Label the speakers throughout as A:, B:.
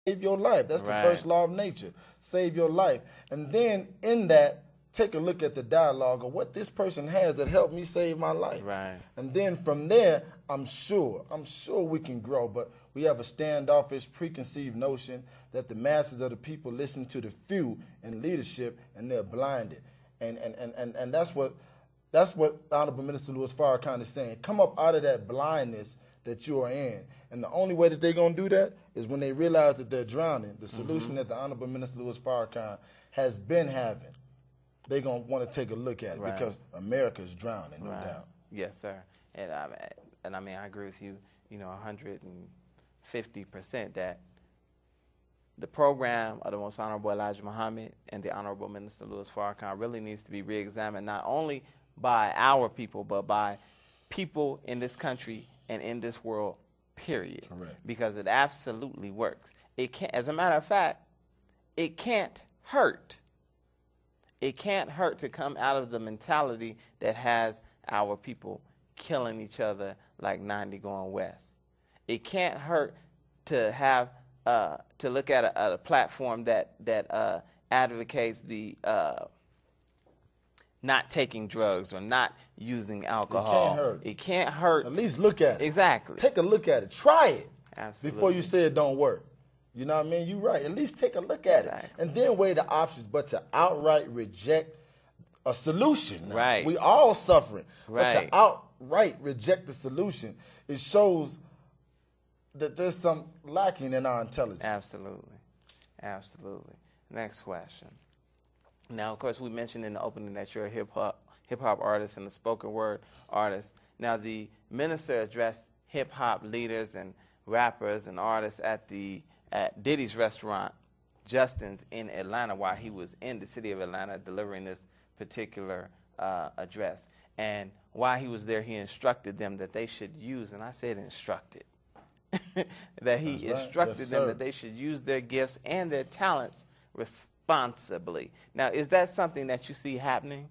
A: save your life. That's the first law of nature. Save your life. And then in that, take a look at the dialogue of what this person has that helped me save my life.
B: Right.
A: And then from there, I'm sure we can grow. But we have a standoffish, preconceived notion that the masses of the people listen to the few in leadership and they're blinded. And that's what Honorable Minister Louis Farrakhan is saying. Come up out of that blindness that you are in. And the only way that they're going to do that is when they realize that they're drowning. The solution that the Honorable Minister Louis Farrakhan has been having, they're going to want to take a look at it because America is drowning, no doubt.
B: Yes, sir. And I mean, I agree with you, 150% that the program of the Most Honorable Elijah Muhammad and the Honorable Minister Louis Farrakhan really needs to be reexamined, not only by our people, but by people in this country and in this world, period.
A: Correct.
B: Because it absolutely works. It can't, as a matter of fact, it can't hurt. It can't hurt to come out of the mentality that has our people killing each other like 90 going west. It can't hurt to have to look at a platform that advocates the not taking drugs or not using alcohol.
A: It can't hurt.
B: It can't hurt.
A: At least look at it.
B: Exactly.
A: Take a look at it. Try it.
B: Absolutely.
A: Before you say it don't work. You know what I mean? You're right. At least take a look at it. And then weigh the options. But to outright reject a solution. Now,
B: right.
A: We all suffering.
B: Right.
A: But to outright reject the solution, it shows that there's some lacking in our intelligence.
B: Absolutely. Absolutely. Next question. Now, of course, we mentioned in the opening that you're a hip-hop artist and a spoken word artist. Now, the minister addressed hip-hop leaders and rappers and artists at Diddy's restaurant, Justin's, in Atlanta, while he was in the city of Atlanta delivering this particular address. And while he was there, he instructed them that they should use, and I said instructed, that he instructed them that they should use their gifts and their talents responsibly. Now, is that something that you see happening?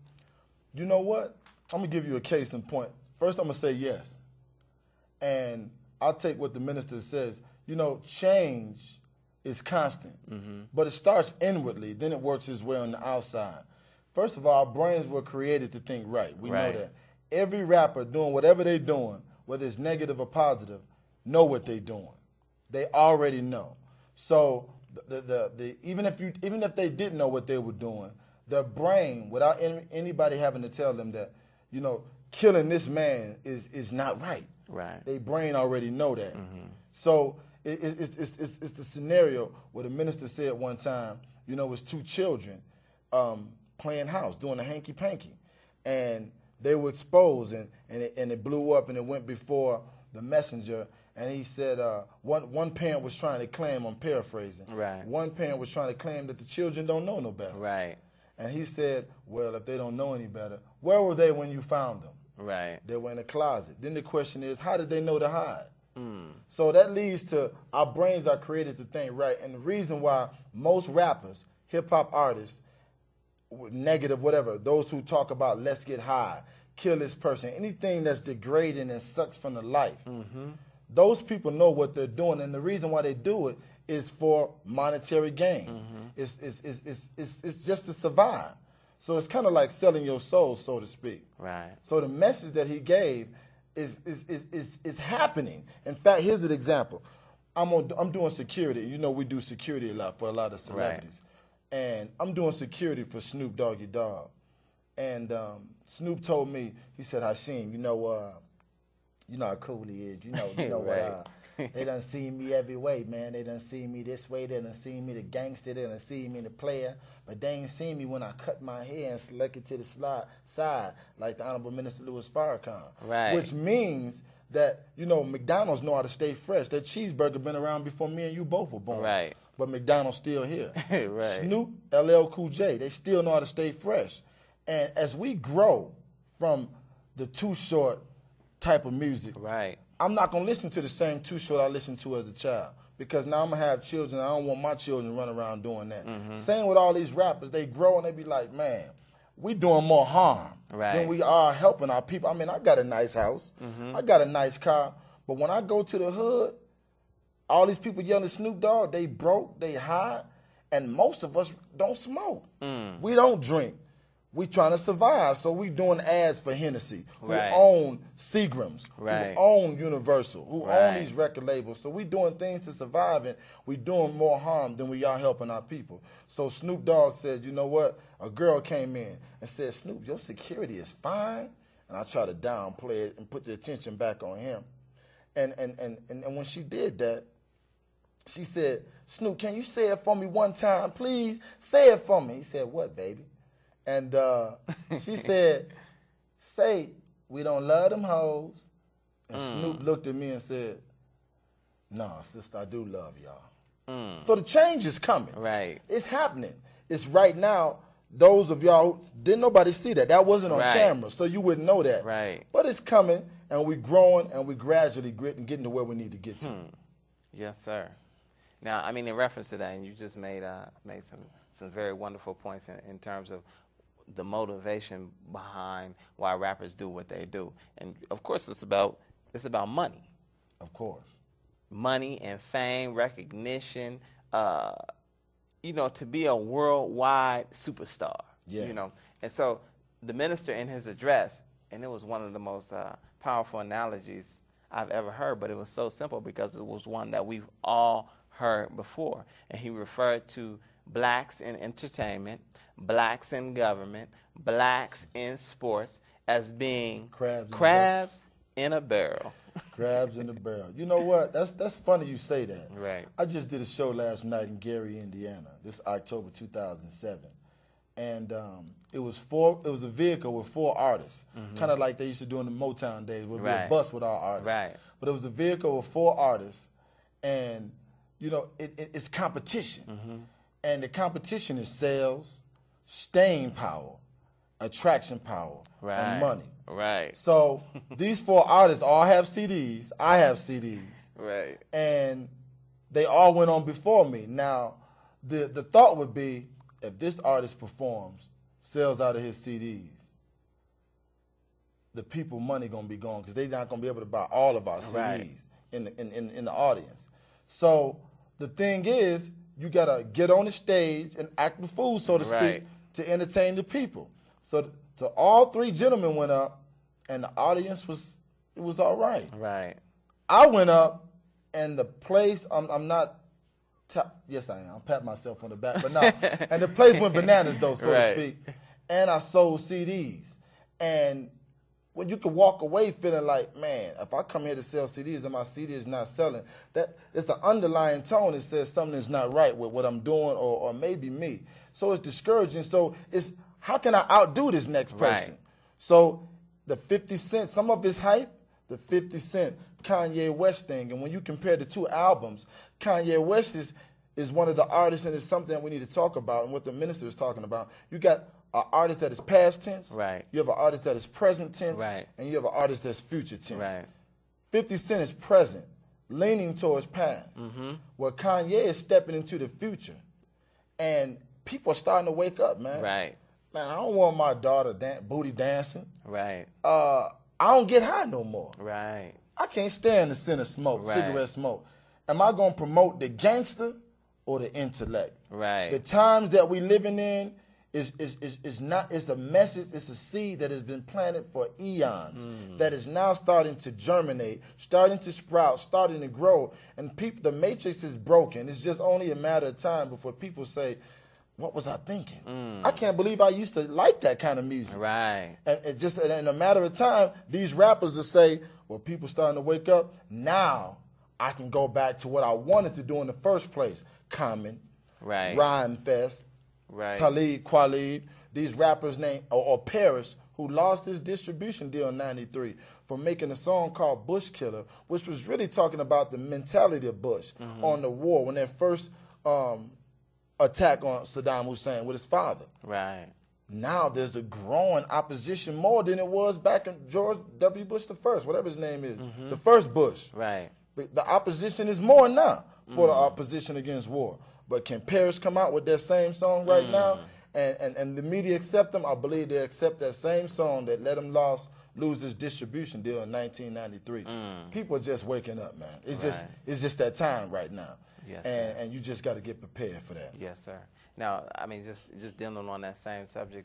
A: You know what? I'm going to give you a case in point. First, I'm going to say yes. And I'll take what the minister says. Change is constant, but it starts inwardly, then it works its way on the outside. First of all, our brains were created to think right. We know that. Every rapper doing whatever they're doing, whether it's negative or positive, know what they're doing. They already know. So even if they didn't know what they were doing, their brain, without anybody having to tell them that, killing this man is not right.
B: Right.
A: Their brain already know that. So it's the scenario where the minister said one time, it was two children playing house, doing a hanky-panky. And they were exposed, and it blew up, and it went before the messenger. And he said one parent was trying to claim, I'm paraphrasing, one parent was trying to claim that the children don't know no better.
B: Right.
A: And he said, well, if they don't know any better, where were they when you found them?
B: Right.
A: They were in a closet. Then the question is, how did they know to hide? So that leads to our brains are created to think right. And the reason why most rappers, hip-hop artists, negative, whatever, those who talk about let's get high, kill this person, anything that's degrading and sucks from the life, those people know what they're doing. And the reason why they do it is for monetary gains. It's just to survive. So it's kind of like selling your soul, so to speak.
B: Right.
A: So the message that he gave is happening. In fact, here's an example. I'm doing security. We do security a lot for a lot of celebrities. And I'm doing security for Snoop Doggy Dogg. And Snoop told me, he said, Hashim, you know how cool he is. You know what? They done seen me every way, man. They done seen me this way. They done seen me the gangster. They done seen me the player. But they ain't seen me when I cut my hair and select it to the side, like the Honorable Minister Louis Farrakhan.
B: Right.
A: Which means that, McDonald's know how to stay fresh. That cheeseburger been around before me and you both were born.
B: Right.
A: But McDonald's still here.
B: Right.
A: Snoop, LL Cool J, they still know how to stay fresh. And as we grow from the Too Short type of music, I'm not going to listen to the same Too Short I listened to as a child, because now I'm going to have children. I don't want my children to run around doing that. Same with all these rappers. They grow and they be like, man, we doing more harm than we are helping our people. I mean, I got a nice house. I got a nice car. But when I go to the hood, all these people yelling Snoop Dogg, they broke, they high, and most of us don't smoke. We don't drink. We trying to survive, so we doing ads for Hennessy, who own Seagrams, who own Universal, who own these record labels. So we doing things to survive, and we doing more harm than we are helping our people. So Snoop Dogg said, you know what? A girl came in and said, Snoop, your security is fine. And I try to downplay it and put the attention back on him. And when she did that, she said, Snoop, can you say it for me one time, please? Say it for me. He said, what, baby? And she said, say, we don't love them hoes. And Snoop looked at me and said, no, sister, I do love y'all. So the change is coming.
B: Right.
A: It's happening. It's right now. Those of y'all, didn't nobody see that. That wasn't on camera, so you wouldn't know that.
B: Right.
A: But it's coming, and we're growing, and we're gradually getting to where we need to get to.
B: Yes, sir. Now, I mean, in reference to that, and you just made some very wonderful points in terms of the motivation behind why rappers do what they do. And, of course, it's about money.
A: Of course.
B: Money and fame, recognition, you know, to be a worldwide superstar.
A: Yes.
B: You know. And so the minister in his address, and it was one of the most powerful analogies I've ever heard, but it was so simple because it was one that we've all heard before. And he referred to blacks in entertainment, blacks in government, blacks in sports as being crabs in a barrel.
A: Crabs in a barrel. You know what? That's funny you say that.
B: Right.
A: I just did a show last night in Gary, Indiana. This October 2007, and it was a vehicle with 4 artists, kind of like they used to do in the Motown days, where we would bus with our artists.
B: Right.
A: But it was a vehicle with 4 artists, and you know it's competition, and the competition is sales, staying power, attraction power, and money.
B: Right.
A: So these 4 artists all have CDs. I have CDs.
B: Right.
A: And they all went on before me. Now, the thought would be, if this artist performs, sells out of his CDs, the people money gonna be gone because they're not gonna be able to buy all of our CDs in the audience. So the thing is, you gotta get on the stage and act the fool, so to speak, to entertain the people. So all 3 gentlemen went up, and the audience was all right.
B: Right.
A: I went up, and the place, yes I am, I'm patting myself on the back, but no. And the place went bananas though, so to speak. And I sold CDs. And when you can walk away feeling like, man, if I come here to sell CDs and my CD is not selling, that it's an underlying tone that says something is not right with what I'm doing or maybe me. So it's discouraging. So it's, how can I outdo this next person? So the 50 Cent, some of his hype, the 50 Cent, Kanye West thing, and when you compare the 2 albums, Kanye West is one of the artists, and it's something that we need to talk about, and what the minister is talking about. You got an artist that is past tense, you have an artist that is present tense, and you have an artist that's future tense. 50 Cent is present, leaning towards past, where Kanye is stepping into the future. And people are starting to wake up, man. Man, I don't want my daughter booty dancing. I don't get high no more. I can't stand the scent of smoke, cigarette smoke. Am I going to promote the gangster or the intellect? The times that we living in it's a message, it's a seed that has been planted for eons, that is now starting to germinate, starting to sprout, starting to grow. And the matrix is broken. It's just only a matter of time before people say, what was I thinking? I can't believe I used to like that kind of music. And it just in a matter of time, these rappers will say, well, people starting to wake up. Now I can go back to what I wanted to do in the first place. Common, Rhyme Fest, Talib Kweli, these rappers named, or Paris, who lost his distribution deal in '93 for making a song called Bush Killer, which was really talking about the mentality of Bush on the war when their first attack on Saddam Hussein with his father. Now there's a growing opposition more than it was back in George W. Bush the first, whatever his name is, the first Bush. The opposition is more now for the opposition against war. But can Paris come out with that same song right now and the media accept them? I believe they accept that same song that Let Them Lost lose this distribution deal in 1993. People are just waking up, man. It's
B: Right.
A: just that time right now.
B: Yes, sir.
A: And you just got to get prepared for that.
B: Yes, sir. Now, I mean, just dealing on that same subject,